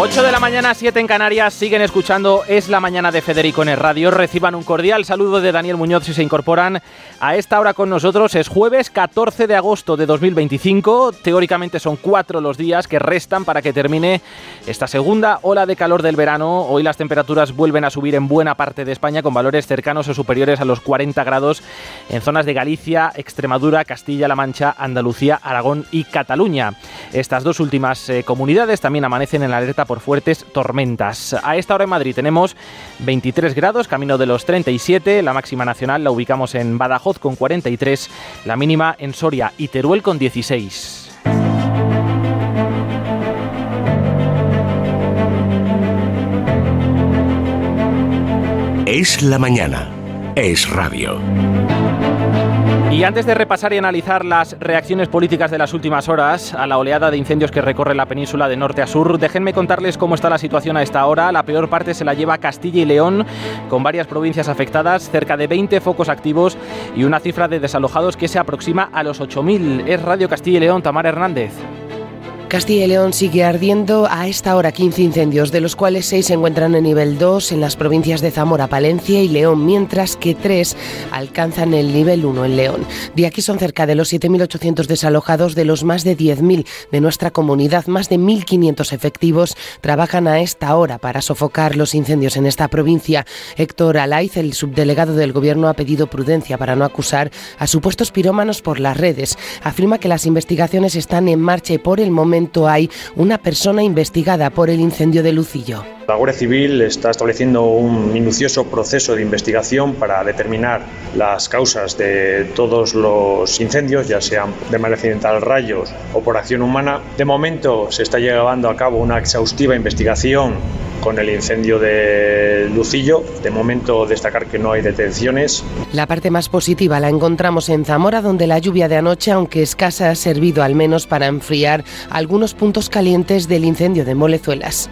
8 de la mañana, 7 en Canarias, siguen escuchando Es la Mañana de Federico en el Radio. Reciban un cordial saludo de Daniel Muñoz si se incorporan a esta hora con nosotros. Es jueves 14 de agosto de 2025. Teóricamente son 4 los días que restan para que termine esta segunda ola de calor del verano. Hoy las temperaturas vuelven a subir en buena parte de España con valores cercanos o superiores a los 40 grados en zonas de Galicia, Extremadura, Castilla-La Mancha, Andalucía, Aragón y Cataluña. Estas dos últimas comunidades también amanecen en la alerta por fuertes tormentas. A esta hora en Madrid tenemos 23 grados, camino de los 37, la máxima nacional la ubicamos en Badajoz con 43, la mínima en Soria y Teruel con 16. Es la mañana, es radio. Y antes de repasar y analizar las reacciones políticas de las últimas horas a la oleada de incendios que recorre la península de norte a sur, déjenme contarles cómo está la situación a esta hora. La peor parte se la lleva Castilla y León, con varias provincias afectadas, cerca de 20 focos activos y una cifra de desalojados que se aproxima a los 8.000. Es Radio Castilla y León, Tamara Hernández. Castilla y León sigue ardiendo a esta hora 15 incendios, de los cuales 6 se encuentran en nivel 2 en las provincias de Zamora, Palencia y León, mientras que 3 alcanzan el nivel 1 en León. De aquí son cerca de los 7.800 desalojados de los más de 10.000 de nuestra comunidad. Más de 1.500 efectivos trabajan a esta hora para sofocar los incendios en esta provincia. Héctor Alaiz, el subdelegado del Gobierno, ha pedido prudencia para no acusar a supuestos pirómanos por las redes. Afirma que las investigaciones están en marcha y por el momento hay una persona investigada por el incendio de Lucillo. La Guardia Civil está estableciendo un minucioso proceso de investigación para determinar las causas de todos los incendios, ya sean de manera accidental, rayos o por acción humana. De momento se está llevando a cabo una exhaustiva investigación con el incendio de Lucillo. De momento destacar que no hay detenciones. La parte más positiva la encontramos en Zamora, donde la lluvia de anoche, aunque escasa, ha servido al menos para enfriar algunos puntos calientes del incendio de Molezuelas.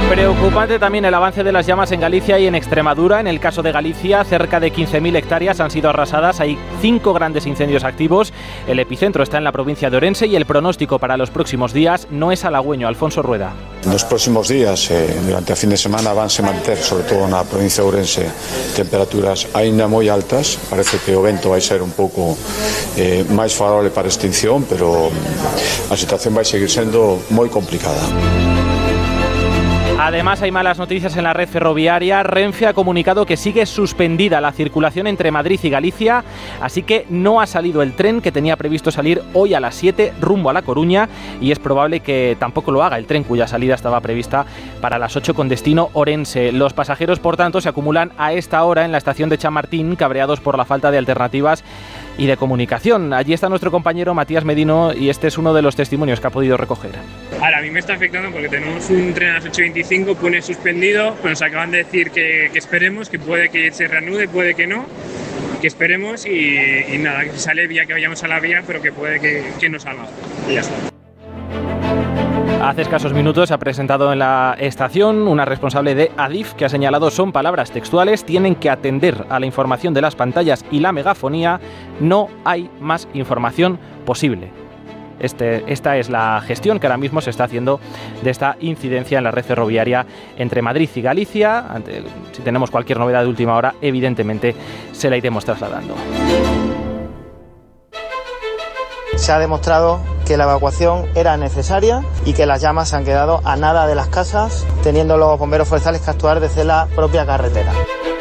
Preocupante también el avance de las llamas en Galicia y en Extremadura. En el caso de Galicia, cerca de 15.000 hectáreas han sido arrasadas. Hay 5 grandes incendios activos. El epicentro está en la provincia de Orense y el pronóstico para los próximos días no es halagüeño. Alfonso Rueda. En los próximos días, durante el fin de semana, van a manter, sobre todo en la provincia de Ourense, temperaturas ainda moi altas. Parece que o vento vai ser un pouco máis favorable para a extinción, pero a situación vai seguir sendo moi complicada. Además, hay malas noticias en la red ferroviaria. Renfe ha comunicado que sigue suspendida la circulación entre Madrid y Galicia, así que no ha salido el tren que tenía previsto salir hoy a las 7 rumbo a La Coruña, y es probable que tampoco lo haga el tren cuya salida estaba prevista para las 8 con destino Orense. Los pasajeros, por tanto, se acumulan a esta hora en la estación de Chamartín, cabreados por la falta de alternativas y de comunicación. Allí está nuestro compañero Matías Medino y este es uno de los testimonios que ha podido recoger. Ahora, a mí me está afectando porque tenemos un tren a las 8:25, pone suspendido, pero nos acaban de decir que esperemos, que puede que se reanude, puede que no, que esperemos y nada, que si sale vía que vayamos a la vía, pero que puede que no salga. Y ya está. Hace escasos minutos se ha presentado en la estación una responsable de Adif que ha señalado, son palabras textuales, tienen que atender a la información de las pantallas y la megafonía, no hay más información posible. Esta es la gestión que ahora mismo se está haciendo de esta incidencia en la red ferroviaria entre Madrid y Galicia. Si tenemos cualquier novedad de última hora, evidentemente se la iremos trasladando. Se ha demostrado que la evacuación era necesaria y que las llamas se han quedado a nada de las casas, teniendo los bomberos forestales que actuar desde la propia carretera.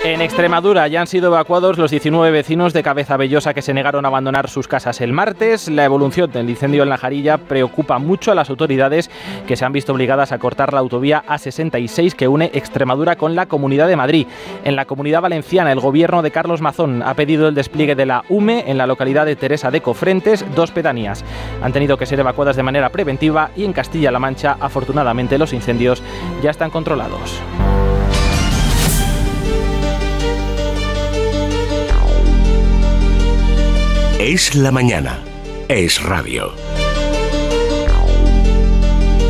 En Extremadura ya han sido evacuados los 19 vecinos de Cabezabellosa que se negaron a abandonar sus casas el martes. La evolución del incendio en La Jarilla preocupa mucho a las autoridades, que se han visto obligadas a cortar la autovía A66 que une Extremadura con la Comunidad de Madrid. En la Comunidad Valenciana, el gobierno de Carlos Mazón ha pedido el despliegue de la UME en la localidad de Teresa de Cofrentes. 2 pedanías han tenido que ser evacuadas de manera preventiva y en Castilla-La Mancha, afortunadamente, los incendios ya están controlados. Es la mañana, es radio.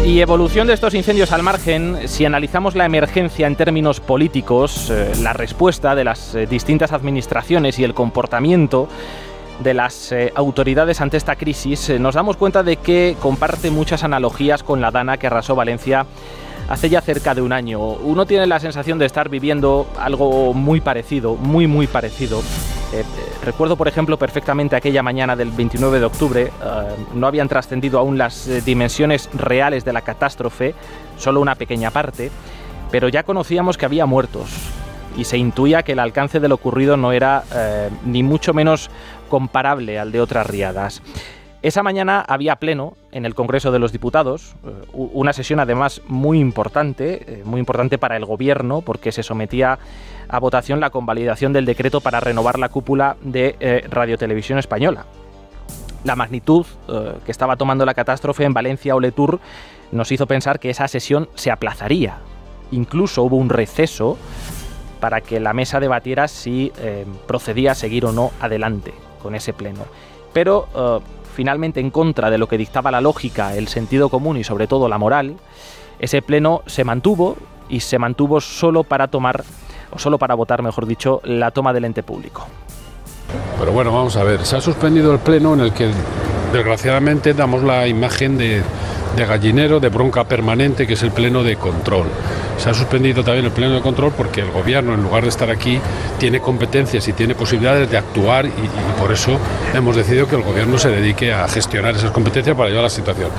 Y evolución de estos incendios al margen, si analizamos la emergencia en términos políticos, la respuesta de las distintas administraciones y el comportamiento, de las autoridades ante esta crisis, nos damos cuenta de que comparte muchas analogías con la Dana que arrasó Valencia hace ya cerca de un año. Uno tiene la sensación de estar viviendo algo muy parecido, muy parecido. Recuerdo, por ejemplo, perfectamente aquella mañana del 29 de octubre. No habían trascendido aún las dimensiones reales de la catástrofe, solo una pequeña parte, pero ya conocíamos que había muertos y se intuía que el alcance de lo ocurrido no era ni mucho menos comparable al de otras riadas. Esa mañana había pleno en el Congreso de los Diputados, una sesión además muy importante para el Gobierno, porque se sometía a votación la convalidación del decreto para renovar la cúpula de Radio Televisión Española. La magnitud que estaba tomando la catástrofe en Valencia o Letour nos hizo pensar que esa sesión se aplazaría. Incluso hubo un receso para que la mesa debatiera si procedía a seguir o no adelante con ese pleno. Pero finalmente, en contra de lo que dictaba la lógica, el sentido común y sobre todo la moral, ese pleno se mantuvo y se mantuvo solo para votar, mejor dicho, la toma del ente público. Pero bueno, vamos a ver, se ha suspendido el pleno en el que desgraciadamente damos la imagen de gallinero, de bronca permanente, que es el pleno de control. Se ha suspendido también el pleno de control porque el Gobierno, en lugar de estar aquí, tiene competencias y tiene posibilidades de actuar y por eso hemos decidido que el Gobierno se dedique a gestionar esas competencias para ayudar a la situación.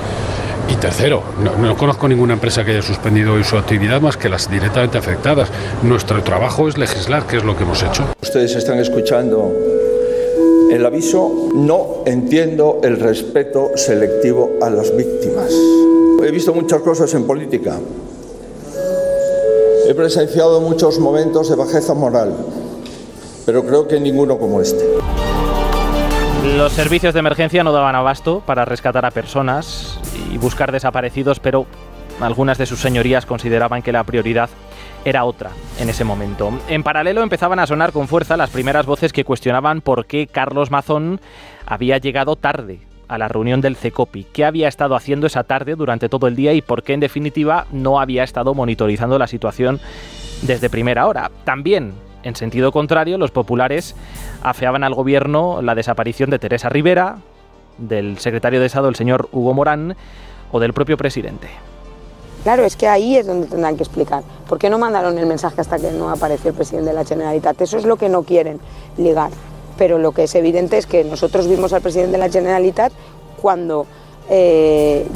Y tercero, no conozco ninguna empresa que haya suspendido hoy su actividad más que las directamente afectadas. Nuestro trabajo es legislar, que es lo que hemos hecho. Ustedes están escuchando el aviso. No entiendo el respeto selectivo a las víctimas. He visto muchas cosas en política. He presenciado muchos momentos de bajeza moral, pero creo que ninguno como este. Los servicios de emergencia no daban abasto para rescatar a personas y buscar desaparecidos, pero algunas de sus señorías consideraban que la prioridad era otra en ese momento. En paralelo empezaban a sonar con fuerza las primeras voces que cuestionaban por qué Carlos Mazón había llegado tarde a la reunión del CECOPI, qué había estado haciendo esa tarde durante todo el día y por qué en definitiva no había estado monitorizando la situación desde primera hora. También, en sentido contrario, los populares afeaban al Gobierno la desaparición de Teresa Rivera, del secretario de Estado, el señor Hugo Morán, o del propio presidente. Claro, es que ahí es donde tendrán que explicar. ¿Por qué no mandaron el mensaje hasta que no apareció el presidente de la Generalitat? Eso es lo que no quieren ligar. Pero lo que es evidente es que nosotros vimos al presidente de la Generalitat cuando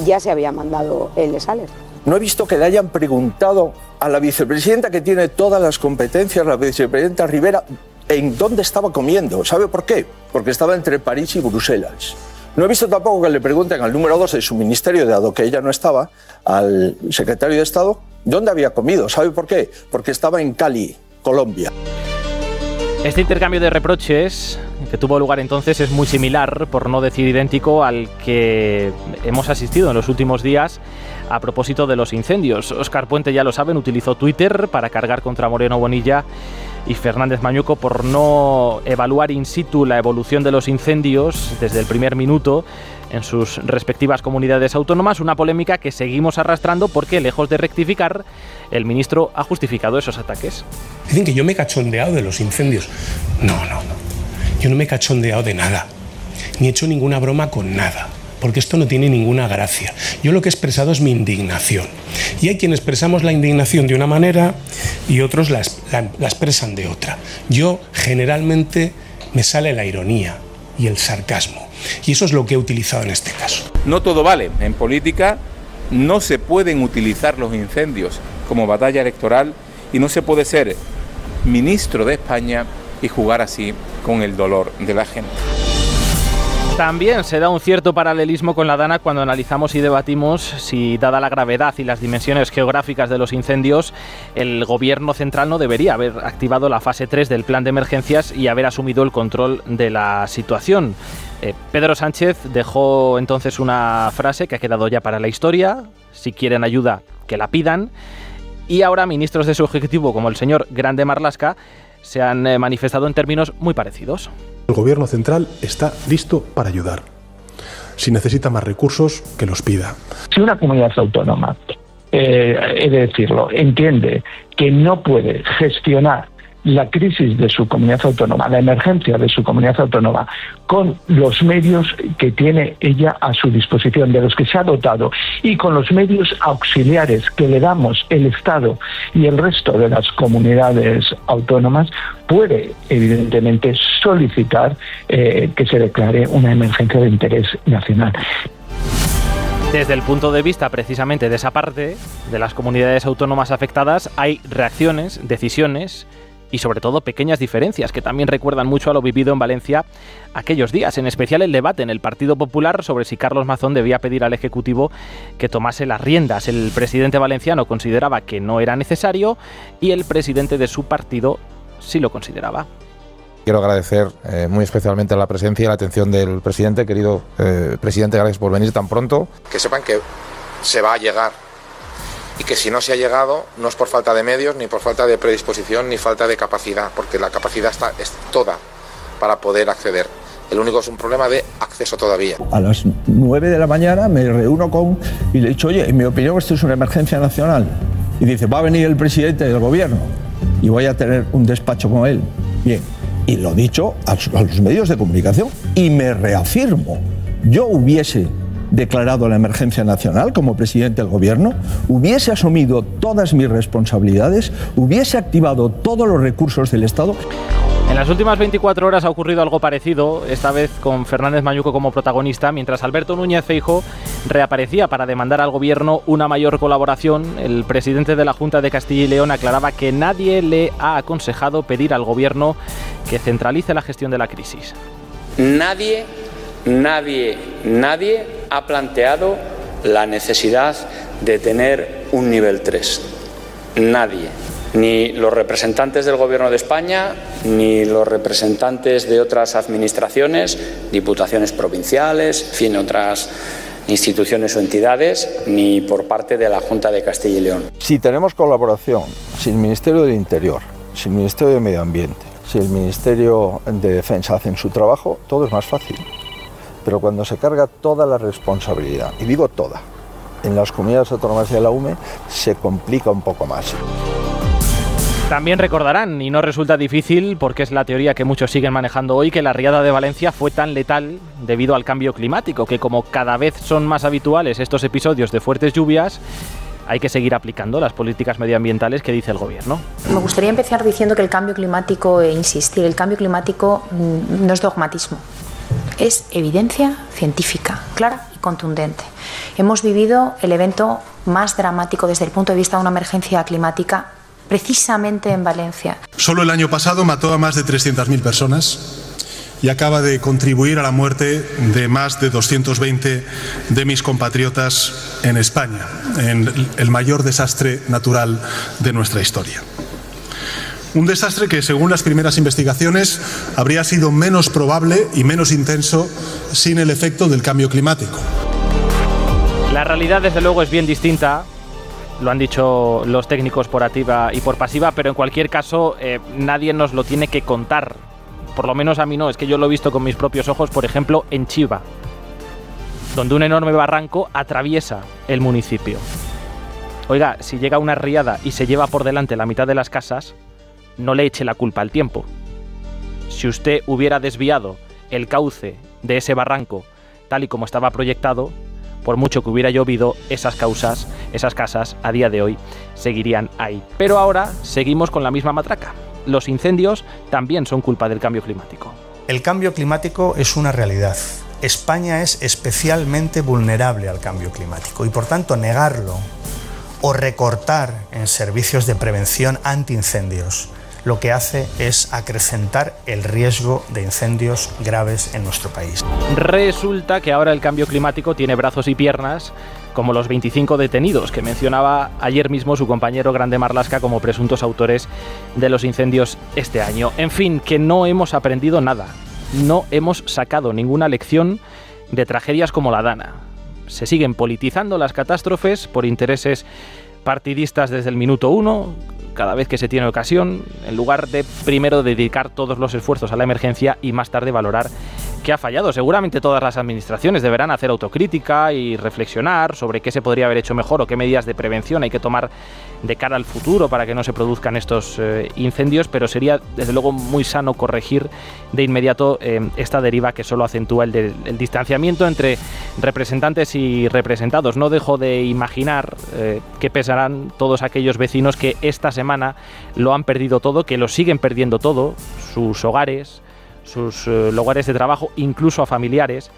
ya se había mandado el exáler. No he visto que le hayan preguntado a la vicepresidenta, que tiene todas las competencias, la vicepresidenta Rivera, en dónde estaba comiendo. ¿Sabe por qué? Porque estaba entre París y Bruselas. No he visto tampoco que le pregunten al número 2 de su ministerio, dado que ella no estaba, al secretario de Estado, dónde había comido. ¿Sabe por qué? Porque estaba en Cali, Colombia. Este intercambio de reproches que tuvo lugar entonces es muy similar, por no decir idéntico, al que hemos asistido en los últimos días a propósito de los incendios. Óscar Puente, ya lo saben, utilizó Twitter para cargar contra Moreno Bonilla y Fernández Mañueco por no evaluar in situ la evolución de los incendios desde el primer minuto en sus respectivas comunidades autónomas, una polémica que seguimos arrastrando porque, lejos de rectificar, el ministro ha justificado esos ataques. Dicen que yo me he cachondeado de los incendios. No. Yo no me he cachondeado de nada, ni he hecho ninguna broma con nada, porque esto no tiene ninguna gracia. Yo lo que he expresado es mi indignación. Y hay quienes expresamos la indignación de una manera y otros la expresan de otra. Yo, generalmente, me sale la ironía y el sarcasmo. Y eso es lo que he utilizado en este caso. No todo vale. En política no se pueden utilizar los incendios como batalla electoral y no se puede ser ministro de España y jugar así con el dolor de la gente. También se da un cierto paralelismo con la Dana cuando analizamos y debatimos si, dada la gravedad y las dimensiones geográficas de los incendios, el Gobierno central no debería haber activado la fase 3 del plan de emergencias y haber asumido el control de la situación. Pedro Sánchez dejó entonces una frase que ha quedado ya para la historia: si quieren ayuda, que la pidan. Y ahora ministros de su ejecutivo, como el señor Grande Marlaska, se han manifestado en términos muy parecidos. El Gobierno central está listo para ayudar. Si necesita más recursos, que los pida. Si una comunidad autónoma, he de decirlo, entiende que no puede gestionar la crisis de su comunidad autónoma, la emergencia de su comunidad autónoma, con los medios que tiene ella a su disposición, de los que se ha dotado, y con los medios auxiliares que le damos el Estado y el resto de las comunidades autónomas, puede evidentemente solicitar que se declare una emergencia de interés nacional. Desde el punto de vista precisamente de esa parte, de las comunidades autónomas afectadas, hay reacciones, decisiones y sobre todo pequeñas diferencias que también recuerdan mucho a lo vivido en Valencia aquellos días, en especial el debate en el Partido Popular sobre si Carlos Mazón debía pedir al Ejecutivo que tomase las riendas. El presidente valenciano consideraba que no era necesario y el presidente de su partido sí lo consideraba. Quiero agradecer muy especialmente la presencia y la atención del presidente. Querido presidente, gracias por venir tan pronto. Que sepan que se va a llegar y que si no se ha llegado no es por falta de medios, ni por falta de predisposición, ni falta de capacidad, porque la capacidad es toda para poder acceder. El único es un problema de acceso todavía. A las 9 de la mañana me reúno y le he dicho, oye, en mi opinión esto es una emergencia nacional. Y dice, va a venir el presidente del gobierno y voy a tener un despacho con él. Bien. Y lo he dicho a los medios de comunicación y me reafirmo. Yo hubiese declarado la emergencia nacional como presidente del gobierno, hubiese asumido todas mis responsabilidades, hubiese activado todos los recursos del Estado. En las últimas 24 horas ha ocurrido algo parecido, esta vez con Fernández Mañuco como protagonista, mientras Alberto Núñez Feijóo reaparecía para demandar al gobierno una mayor colaboración. El presidente de la Junta de Castilla y León aclaraba que nadie le ha aconsejado pedir al gobierno que centralice la gestión de la crisis. Nadie ha planteado la necesidad de tener un nivel 3. Nadie. Ni los representantes del Gobierno de España, ni los representantes de otras administraciones, diputaciones provinciales, en fin, otras instituciones o entidades, ni por parte de la Junta de Castilla y León. Si tenemos colaboración, si el Ministerio del Interior, si el Ministerio de Medio Ambiente, si el Ministerio de Defensa hacen su trabajo, todo es más fácil. Pero cuando se carga toda la responsabilidad, y digo toda, en las comunidades autónomas de la UME, se complica un poco más. También recordarán, y no resulta difícil porque es la teoría que muchos siguen manejando hoy, que la riada de Valencia fue tan letal debido al cambio climático, que como cada vez son más habituales estos episodios de fuertes lluvias, hay que seguir aplicando las políticas medioambientales que dice el gobierno. Me gustaría empezar diciendo que el cambio climático, insistir, el cambio climático no es dogmatismo, es evidencia científica, clara y contundente. Hemos vivido el evento más dramático desde el punto de vista de una emergencia climática precisamente en Valencia. Solo el año pasado mató a más de 300.000 personas y acaba de contribuir a la muerte de más de 220 de mis compatriotas en España, en el mayor desastre natural de nuestra historia. Un desastre que, según las primeras investigaciones, habría sido menos probable y menos intenso sin el efecto del cambio climático. La realidad, desde luego, es bien distinta. Lo han dicho los técnicos por activa y por pasiva, pero en cualquier caso nadie nos lo tiene que contar. Por lo menos a mí no, es que yo lo he visto con mis propios ojos, por ejemplo, en Chiva, donde un enorme barranco atraviesa el municipio. Oiga, si llega una riada y se lleva por delante la mitad de las casas, no le eche la culpa al tiempo. Si usted hubiera desviado el cauce de ese barranco tal y como estaba proyectado, por mucho que hubiera llovido, esas casas a día de hoy seguirían ahí. Pero ahora seguimos con la misma matraca. Los incendios también son culpa del cambio climático. El cambio climático es una realidad. España es especialmente vulnerable al cambio climático y por tanto negarlo o recortar en servicios de prevención antiincendios lo que hace es acrecentar el riesgo de incendios graves en nuestro país. Resulta que ahora el cambio climático tiene brazos y piernas, como los 25 detenidos que mencionaba ayer mismo su compañero Grande Marlaska como presuntos autores de los incendios este año. En fin, que no hemos aprendido nada, no hemos sacado ninguna lección de tragedias como la Dana. Se siguen politizando las catástrofes por intereses partidistas desde el minuto uno, cada vez que se tiene ocasión, en lugar de primero dedicar todos los esfuerzos a la emergencia y más tarde valorar ¿Qué ha fallado? Seguramente todas las administraciones deberán hacer autocrítica y reflexionar sobre qué se podría haber hecho mejor o qué medidas de prevención hay que tomar de cara al futuro para que no se produzcan estos incendios, pero sería desde luego muy sano corregir de inmediato esta deriva que solo acentúa el distanciamiento entre representantes y representados. No dejo de imaginar qué pensarán todos aquellos vecinos que esta semana lo han perdido todo, que lo siguen perdiendo todo, sus hogares, sus lugares de trabajo, incluso a familiares.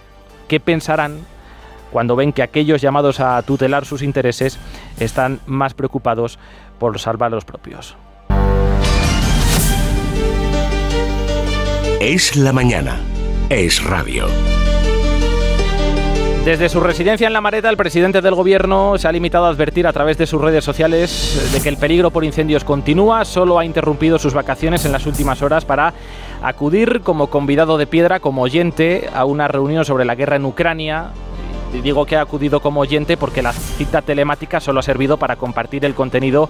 ¿Qué pensarán cuando ven que aquellos llamados a tutelar sus intereses están más preocupados por salvar los propios? Es la mañana. Es radio. Desde su residencia en La Mareta, el presidente del Gobierno se ha limitado a advertir a través de sus redes sociales de que el peligro por incendios continúa. Solo ha interrumpido sus vacaciones en las últimas horas para acudir como convidado de piedra, como oyente, a una reunión sobre la guerra en Ucrania. Y digo que ha acudido como oyente porque la cita telemática solo ha servido para compartir el contenido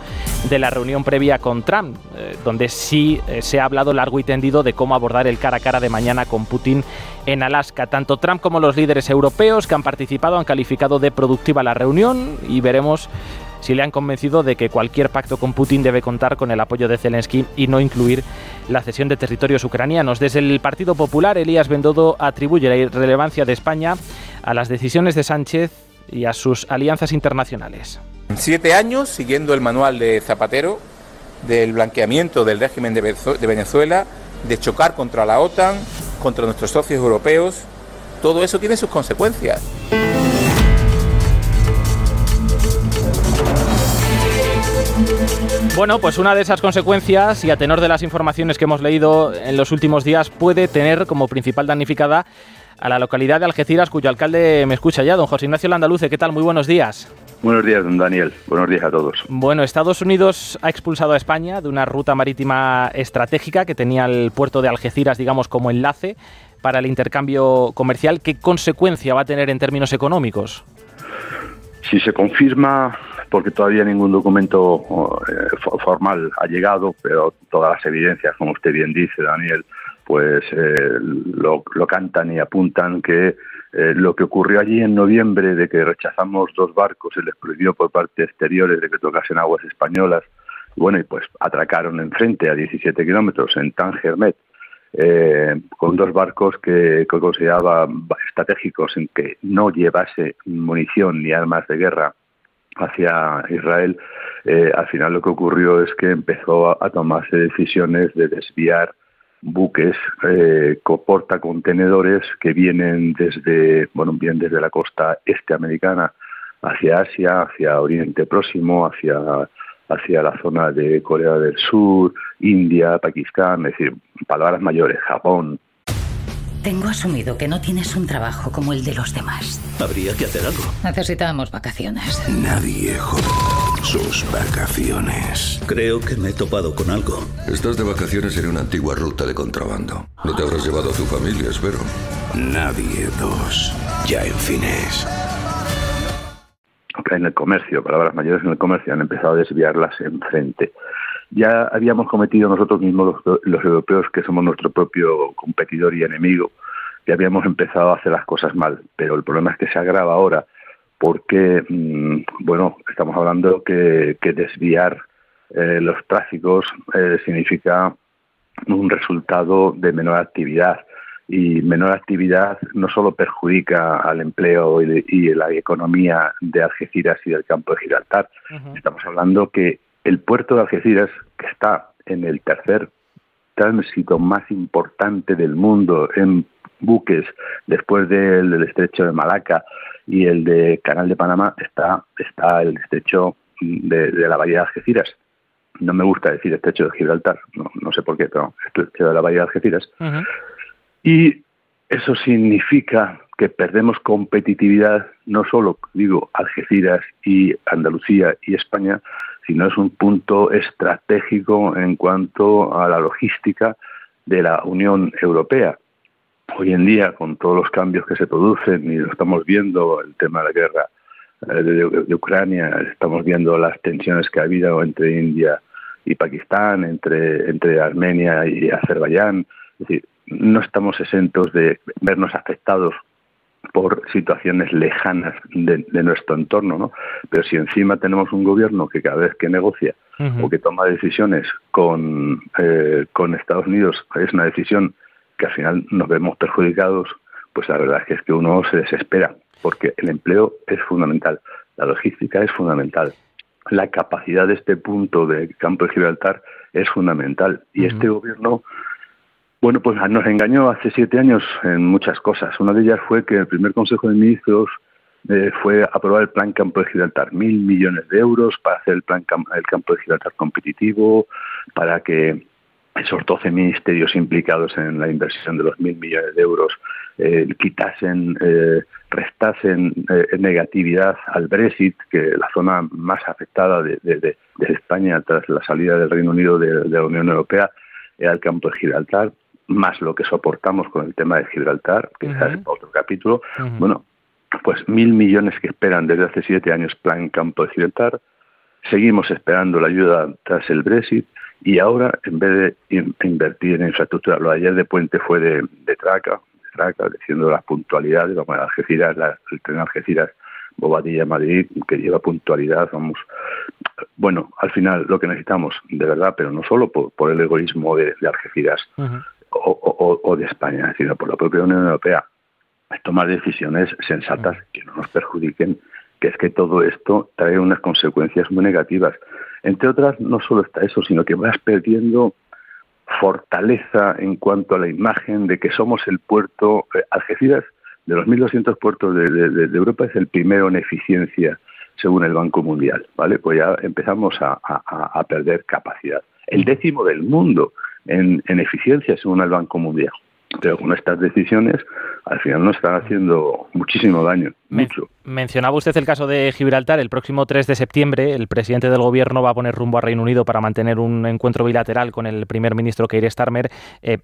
de la reunión previa con Trump, donde sí se ha hablado largo y tendido de cómo abordar el cara a cara de mañana con Putin en Alaska. Tanto Trump como los líderes europeos que han participado han calificado de productiva la reunión y veremos si le han convencido de que cualquier pacto con Putin debe contar con el apoyo de Zelensky y no incluir la cesión de territorios ucranianos. Desde el Partido Popular, Elías Bendodo atribuye la irrelevancia de España a las decisiones de Sánchez y a sus alianzas internacionales. 7 años siguiendo el manual de Zapatero, del blanqueamiento del régimen de Venezuela, de chocar contra la OTAN, contra nuestros socios europeos, todo eso tiene sus consecuencias. Bueno, pues una de esas consecuencias, y a tenor de las informaciones que hemos leído en los últimos días, puede tener como principal damnificada a la localidad de Algeciras, cuyo alcalde me escucha ya, don José Ignacio Landaluce. ¿Qué tal? Muy buenos días. Buenos días, don Daniel. Buenos días a todos. Bueno, Estados Unidos ha expulsado a España de una ruta marítima estratégica que tenía el puerto de Algeciras, digamos, como enlace para el intercambio comercial. ¿Qué consecuencia va a tener en términos económicos? Si se confirma, porque todavía ningún documento formal ha llegado, pero todas las evidencias, como usted bien dice, Daniel, pues lo cantan y apuntan que lo que ocurrió allí en noviembre, de que rechazamos 2 barcos, se les prohibió por parte exteriores de que tocasen aguas españolas, bueno, y pues atracaron enfrente a 17 kilómetros en Tangermet, con 2 barcos que consideraba estratégicos en que no llevase munición ni armas de guerra hacia Israel. Al final lo que ocurrió es que empezó a tomarse decisiones de desviar buques con portacontenedores que vienen desde la costa este americana hacia Asia, hacia Oriente Próximo, hacia la zona de Corea del Sur, India, Pakistán, es decir, palabras mayores, Japón. Tengo asumido que no tienes un trabajo como el de los demás. Habría que hacer algo. Necesitamos vacaciones. Nadie jode sus vacaciones. Creo que me he topado con algo. Estás de vacaciones en una antigua ruta de contrabando. No te habrás llevado a tu familia, espero. Nadie 2. Ya en Fines. En el comercio, palabras mayores en el comercio, han empezado a desviarlas enfrente. Ya habíamos cometido nosotros mismos, los europeos, que somos nuestro propio competidor y enemigo, ya habíamos empezado a hacer las cosas mal, pero el problema es que se agrava ahora, porque, estamos hablando que desviar los tráficos significa un resultado de menor actividad, y menor actividad no solo perjudica al empleo y la economía de Algeciras y del campo de Gibraltar. Estamos hablando que el puerto de Algeciras, que está en el tercer tránsito más importante del mundo en buques, después del estrecho de Malaca y el de Canal de Panamá, está el estrecho de la bahía de Algeciras. No me gusta decir estrecho de Gibraltar, no sé por qué, pero estrecho de la bahía de Algeciras. Y eso significa que perdemos competitividad, no solo, Algeciras y Andalucía y España, sino es un punto estratégico en cuanto a la logística de la Unión Europea. Hoy en día, con todos los cambios que se producen, y lo estamos viendo, el tema de la guerra de Ucrania, estamos viendo las tensiones que ha habido entre India y Pakistán, entre Armenia y Azerbaiyán. Es decir, no estamos exentos de vernos afectados por situaciones lejanas de nuestro entorno, ¿no? Pero si encima tenemos un gobierno que cada vez que negocia o que toma decisiones con Estados Unidos, es una decisión que al final nos vemos perjudicados, pues la verdad es que uno se desespera, porque el empleo es fundamental, la logística es fundamental, la capacidad de este punto del campo de Gibraltar es fundamental, y este gobierno, bueno, pues nos engañó hace 7 años en muchas cosas. Una de ellas fue que el primer Consejo de Ministros fue aprobar el Plan Campo de Gibraltar, 1.000 millones de euros para hacer el Campo de Gibraltar competitivo, para que esos 12 ministerios implicados en la inversión de los 1.000 millones de euros restasen negatividad al Brexit, que la zona más afectada de España tras la salida del Reino Unido de la Unión Europea era el Campo de Gibraltar, más lo que soportamos con el tema de Gibraltar, que es otro capítulo. Bueno, pues 1.000 millones que esperan desde hace 7 años Plan Campo de Gibraltar, seguimos esperando la ayuda tras el Brexit, y ahora, en vez de invertir en infraestructura, lo de ayer de Puente fue de traca, diciendo las puntualidades, vamos a Algeciras, el tren Algeciras, Bobadilla, Madrid, que lleva puntualidad, vamos. Bueno, al final lo que necesitamos, de verdad, pero no solo por el egoísmo de Algeciras o de España, sino por la propia Unión Europea, es tomar decisiones sensatas que no nos perjudiquen, que es que todo esto trae unas consecuencias muy negativas. Entre otras, no solo está eso, sino que vas perdiendo fortaleza en cuanto a la imagen de que somos el puerto. Algeciras, de los 1.200 puertos de Europa, es el primero en eficiencia, según el Banco Mundial, ¿vale? Pues ya empezamos a perder capacidad. El 10º del mundo en eficiencia, según el Banco Mundial. Pero con estas decisiones, al final nos están haciendo muchísimo daño, mucho. Mencionaba usted el caso de Gibraltar. El próximo 3 de septiembre, el presidente del Gobierno va a poner rumbo a Reino Unido para mantener un encuentro bilateral con el primer ministro Keir Starmer.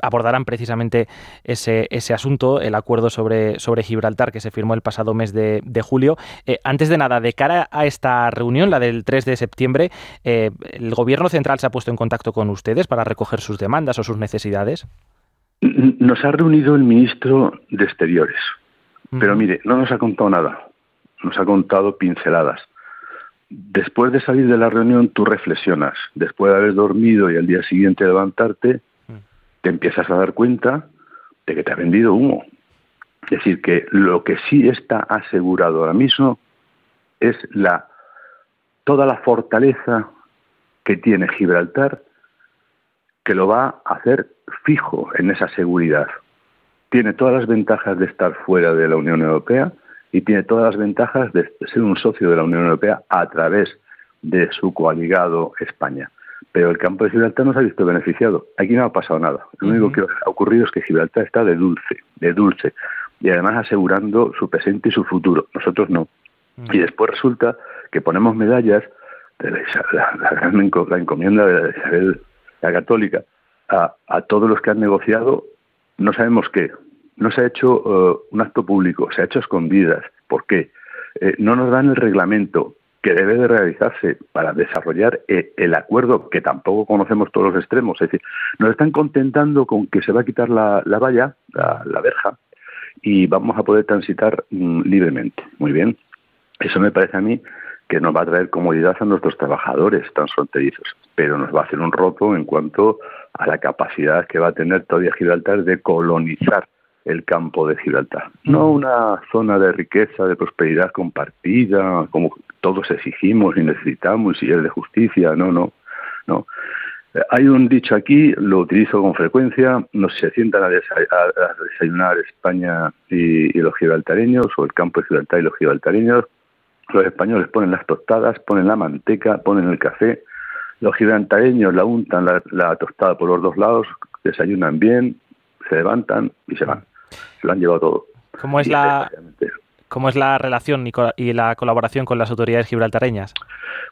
Abordarán precisamente ese asunto, el acuerdo sobre Gibraltar que se firmó el pasado mes de julio. Antes de nada, de cara a esta reunión, la del 3 de septiembre, ¿el Gobierno central se ha puesto en contacto con ustedes para recoger sus demandas o sus necesidades? Nos ha reunido el ministro de Exteriores, pero mire, no nos ha contado nada, nos ha contado pinceladas. Después de salir de la reunión tú reflexionas, después de haber dormido y al día siguiente levantarte, te empiezas a dar cuenta de que te ha vendido humo. Es decir, que lo que sí está asegurado ahora mismo es toda la fortaleza que tiene Gibraltar, que lo va a hacer fijo en esa seguridad. Tiene todas las ventajas de estar fuera de la Unión Europea y tiene todas las ventajas de ser un socio de la Unión Europea a través de su coaligado España. Pero el campo de Gibraltar no se ha visto beneficiado. Aquí no ha pasado nada. Lo único que ha ocurrido es que Gibraltar está de dulce, y además asegurando su presente y su futuro. Nosotros no. Y después resulta que ponemos medallas de la encomienda de Isabel la Católica a todos los que han negociado, no sabemos qué. No se ha hecho un acto público, se ha hecho a escondidas. ¿Por qué? No nos dan el reglamento que debe de realizarse para desarrollar el acuerdo, que tampoco conocemos todos los extremos. Es decir, nos están contentando con que se va a quitar la valla, la verja, y vamos a poder transitar libremente. Muy bien. Eso me parece a mí que nos va a traer comodidad a nuestros trabajadores transfronterizos, pero nos va a hacer un roto en cuanto a la capacidad que va a tener todavía Gibraltar de colonizar el campo de Gibraltar. No una zona de riqueza, de prosperidad compartida, como todos exigimos y necesitamos, y es de justicia, no. Hay un dicho aquí, lo utilizo con frecuencia: no se sientan a desayunar España y los gibraltareños, o el campo de Gibraltar y los gibraltareños. Los españoles ponen las tostadas, ponen la manteca, ponen el café. Los gibraltareños la untan la tostada por los dos lados, desayunan bien, se levantan y se van. Se lo han llevado todo. ¿Cómo es la relación y la colaboración con las autoridades gibraltareñas?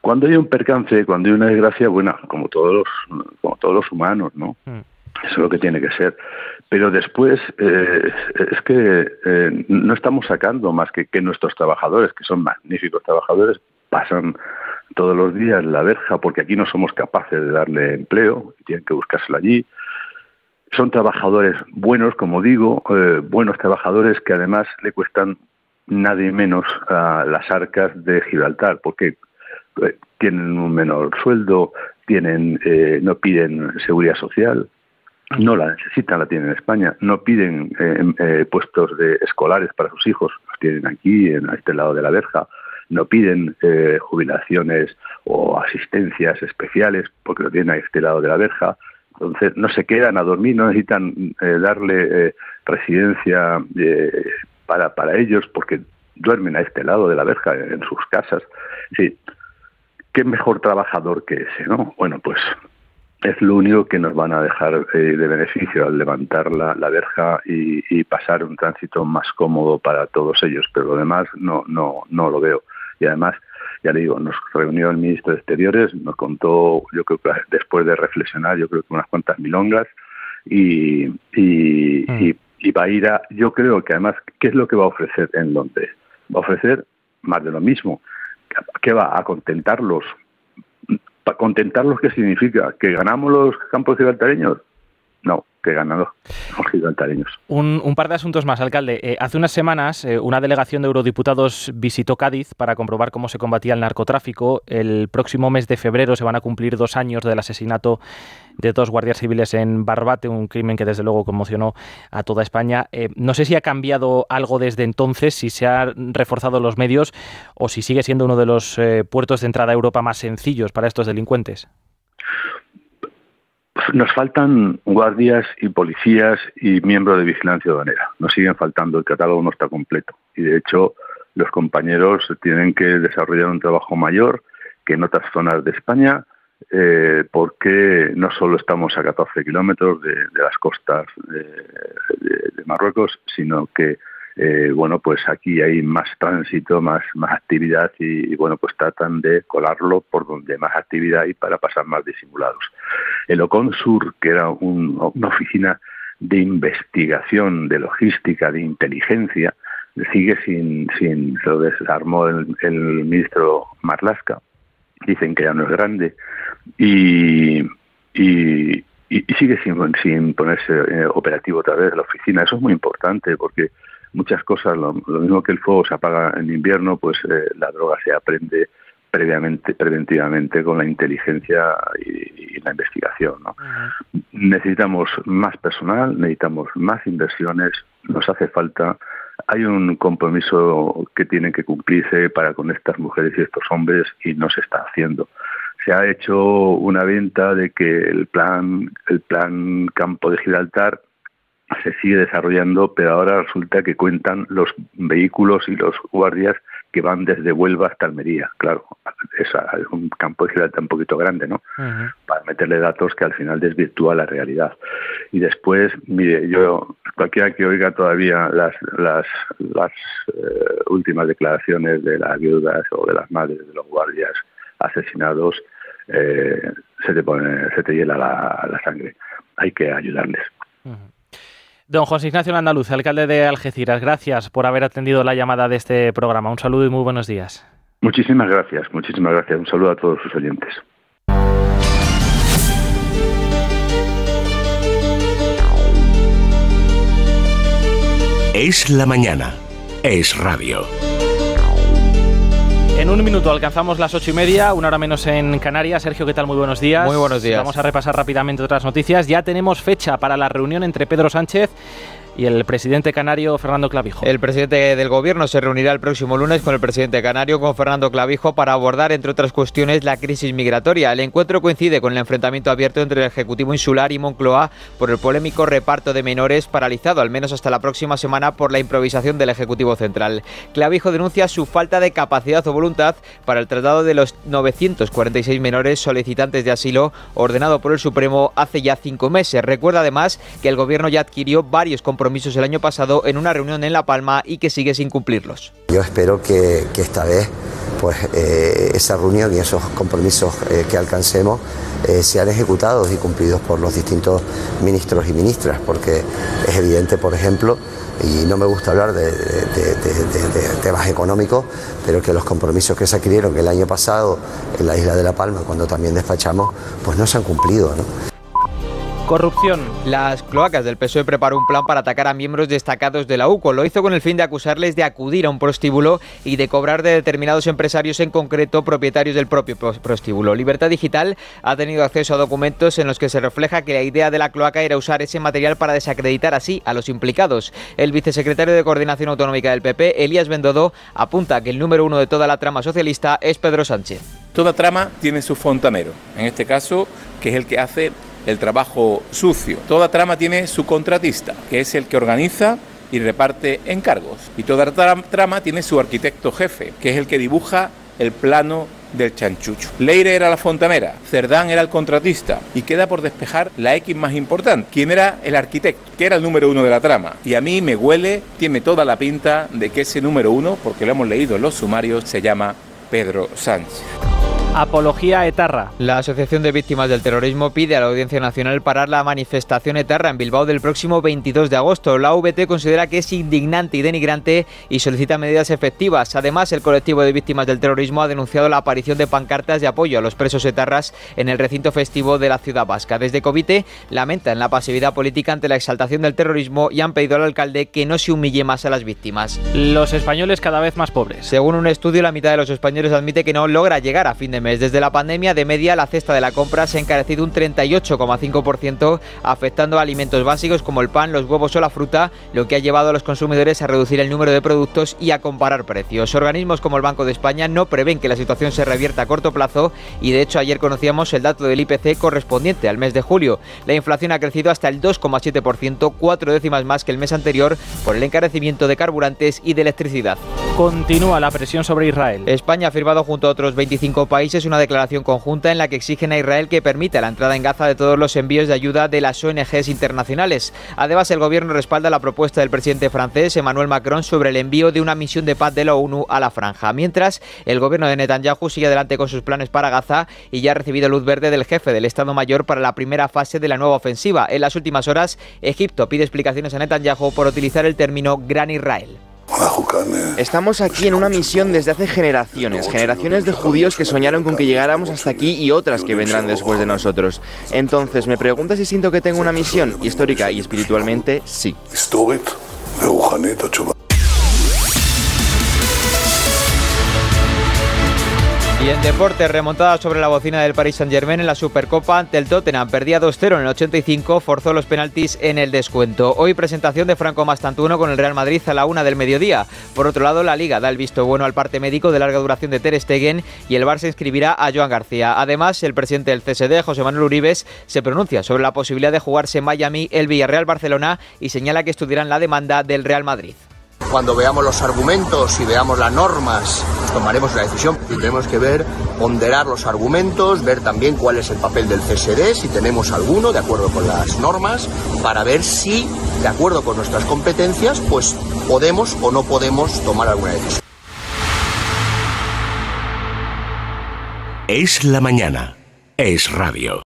Cuando hay un percance, cuando hay una desgracia, bueno, como todos los humanos, ¿no? Eso es lo que tiene que ser. Pero después es que no estamos sacando más que nuestros trabajadores, que son magníficos trabajadores, pasan todos los días la verja, porque aquí no somos capaces de darle empleo, tienen que buscárselo allí. son trabajadores buenos, como digo, buenos trabajadores que además le cuestan nadie menos a las arcas de Gibraltar, porque tienen un menor sueldo, no piden seguridad social, no la necesitan, la tienen en España, no piden puestos de escolares para sus hijos, los tienen aquí, a este lado de la verja, no piden jubilaciones o asistencias especiales porque lo tienen a este lado de la verja. Entonces no se quedan a dormir, no necesitan darle residencia para ellos porque duermen a este lado de la verja en sus casas. Sí, qué mejor trabajador que ese, ¿no? Bueno, pues es lo único que nos van a dejar de beneficio al levantar la verja y pasar un tránsito más cómodo para todos ellos, pero lo demás no lo veo. Y además, ya le digo, nos reunió el ministro de Exteriores, nos contó, yo creo que después de reflexionar, yo creo que unas cuantas milongas y va a ir yo creo que además, ¿qué es lo que va a ofrecer en Londres? Va a ofrecer más de lo mismo. ¿Qué va? A contentarlos. ¿Para contentarlos qué significa? ¿Que ganamos los campos gibraltareños? No, que ganan los gibraltareños. Un par de asuntos más, alcalde. Hace unas semanas una delegación de eurodiputados visitó Cádiz para comprobar cómo se combatía el narcotráfico. El próximo mes de febrero se van a cumplir 2 años del asesinato de 2 guardias civiles en Barbate, un crimen que desde luego conmocionó a toda España. No sé si ha cambiado algo desde entonces, si se han reforzado los medios o si sigue siendo uno de los puertos de entrada a Europa más sencillos para estos delincuentes. Nos faltan guardias y policías y miembros de vigilancia aduanera. Nos siguen faltando, el catálogo no está completo. Y de hecho, los compañeros tienen que desarrollar un trabajo mayor que en otras zonas de España, porque no solo estamos a 14 kilómetros de las costas de Marruecos, sino que bueno, pues aquí hay más tránsito, más actividad y bueno, pues tratan de colarlo por donde más actividad hay para pasar más disimulados. El OCONSUR, que era una oficina de investigación, de logística, de inteligencia, sigue sin lo desarmó el ministro Marlaska. Dicen que ya no es grande y sigue sin ponerse operativo otra vez la oficina. Eso es muy importante porque muchas cosas, lo mismo que el fuego se apaga en invierno, pues la droga se aprende preventivamente con la inteligencia y la investigación, ¿no? Uh-huh. Necesitamos más personal, necesitamos más inversiones, nos hace falta. Hay un compromiso que tiene que cumplirse para con estas mujeres y estos hombres y no se está haciendo. Se ha hecho una venta de que el plan Campo de Gibraltar se sigue desarrollando, pero ahora resulta que cuentan los vehículos y los guardias que van desde Huelva hasta Almería. Claro, es un campo de Gibraltar un poquito grande, ¿no? Uh-huh. Para meterle datos que al final desvirtúa la realidad. Y después, mire, cualquiera que oiga todavía las últimas declaraciones de las viudas o de las madres de los guardias asesinados, se te hiela la sangre. Hay que ayudarles. Uh-huh. Don José Ignacio Landaluz, alcalde de Algeciras, gracias por haber atendido la llamada de este programa. Un saludo y muy buenos días. Muchísimas gracias. Un saludo a todos sus oyentes. Es la mañana. Es radio. En un minuto alcanzamos las 8:30, 1 hora menos en Canarias. Sergio, ¿qué tal? Muy buenos días. Muy buenos días. Vamos a repasar rápidamente otras noticias. Ya tenemos fecha para la reunión entre Pedro Sánchez y el presidente canario Fernando Clavijo. El presidente del Gobierno se reunirá el próximo lunes con el presidente canario, con Fernando Clavijo, para abordar, entre otras cuestiones, la crisis migratoria. El encuentro coincide con el enfrentamiento abierto entre el Ejecutivo Insular y Moncloa por el polémico reparto de menores, paralizado al menos hasta la próxima semana por la improvisación del Ejecutivo Central. Clavijo denuncia su falta de capacidad o voluntad para el traslado de los 946 menores solicitantes de asilo ordenado por el Supremo hace ya 5 meses. Recuerda además que el Gobierno ya adquirió varios compromisos el año pasado en una reunión en La Palma y que sigue sin cumplirlos. Yo espero que esta vez pues esa reunión y esos compromisos que alcancemos sean ejecutados y cumplidos por los distintos ministros y ministras, porque es evidente, por ejemplo, y no me gusta hablar de temas económicos, pero que los compromisos que se adquirieron el año pasado en la isla de La Palma, cuando también despachamos, pues no se han cumplido, ¿no? Corrupción. Las cloacas del PSOE preparó un plan para atacar a miembros destacados de la UCO. Lo hizo con el fin de acusarles de acudir a un prostíbulo y de cobrar de determinados empresarios, en concreto propietarios del propio prostíbulo. Libertad Digital ha tenido acceso a documentos en los que se refleja que la idea de la cloaca era usar ese material para desacreditar así a los implicados. El vicesecretario de Coordinación Autonómica del PP, Elías Bendodo, apunta que el número uno de toda la trama socialista es Pedro Sánchez. Toda trama tiene su fontanero, en este caso, que es el que hace el trabajo sucio. Toda trama tiene su contratista, que es el que organiza y reparte encargos. Y toda trama tiene su arquitecto jefe, que es el que dibuja el plano del chanchucho. Leire era la fontanera, Cerdán era el contratista, y queda por despejar la X más importante. ¿Quién era el arquitecto? Que era el número uno de la trama. Y a mí me huele, tiene toda la pinta de que ese número uno, porque lo hemos leído en los sumarios, se llama Pedro Sánchez. Apología etarra. La Asociación de Víctimas del Terrorismo pide a la Audiencia Nacional parar la manifestación etarra en Bilbao del próximo 22 de agosto. La AVT considera que es indignante y denigrante y solicita medidas efectivas. Además, el colectivo de víctimas del terrorismo ha denunciado la aparición de pancartas de apoyo a los presos etarras en el recinto festivo de la ciudad vasca. Desde Covite lamentan la pasividad política ante la exaltación del terrorismo y han pedido al alcalde que no se humille más a las víctimas. Los españoles cada vez más pobres. Según un estudio, la mitad de los españoles admite que no logra llegar a fin de mes. Desde la pandemia, de media, la cesta de la compra se ha encarecido un 38,5%, afectando a alimentos básicos como el pan, los huevos o la fruta, lo que ha llevado a los consumidores a reducir el número de productos y a comparar precios. Organismos como el Banco de España no prevén que la situación se revierta a corto plazo y, de hecho, ayer conocíamos el dato del IPC correspondiente al mes de julio. La inflación ha crecido hasta el 2,7%, 4 décimas más que el mes anterior, por el encarecimiento de carburantes y de electricidad. Continúa la presión sobre Israel. España ha firmado junto a otros 25 países una declaración conjunta en la que exigen a Israel que permita la entrada en Gaza de todos los envíos de ayuda de las ONGs internacionales. Además, el gobierno respalda la propuesta del presidente francés Emmanuel Macron sobre el envío de una misión de paz de la ONU a la franja. Mientras, el gobierno de Netanyahu sigue adelante con sus planes para Gaza y ya ha recibido luz verde del jefe del Estado Mayor para la primera fase de la nueva ofensiva. En las últimas horas, Egipto pide explicaciones a Netanyahu por utilizar el término Gran Israel. Estamos aquí en una misión desde hace generaciones de judíos que soñaron con que llegáramos hasta aquí y otras que vendrán después de nosotros. Entonces, me pregunta si siento que tengo una misión, histórica y espiritualmente, sí. Y en deportes, remontada sobre la bocina del Paris Saint-Germain en la Supercopa ante el Tottenham. Perdía 2-0 en el 85, forzó los penaltis en el descuento. Hoy presentación de Franco Mastantuono con el Real Madrid a la 1 del mediodía. Por otro lado, la Liga da el visto bueno al parte médico de larga duración de Ter Stegen y el Barça inscribirá a Joan García. Además, el presidente del CSD, José Manuel Uribes, se pronuncia sobre la posibilidad de jugarse en Miami el Villarreal-Barcelona y señala que estudiarán la demanda del Real Madrid. Cuando veamos los argumentos y veamos las normas, tomaremos una decisión. Y tenemos que ponderar los argumentos, ver también cuál es el papel del CSD, si tenemos alguno de acuerdo con las normas, para ver si, de acuerdo con nuestras competencias, pues podemos o no podemos tomar alguna decisión. Es la mañana. Es radio.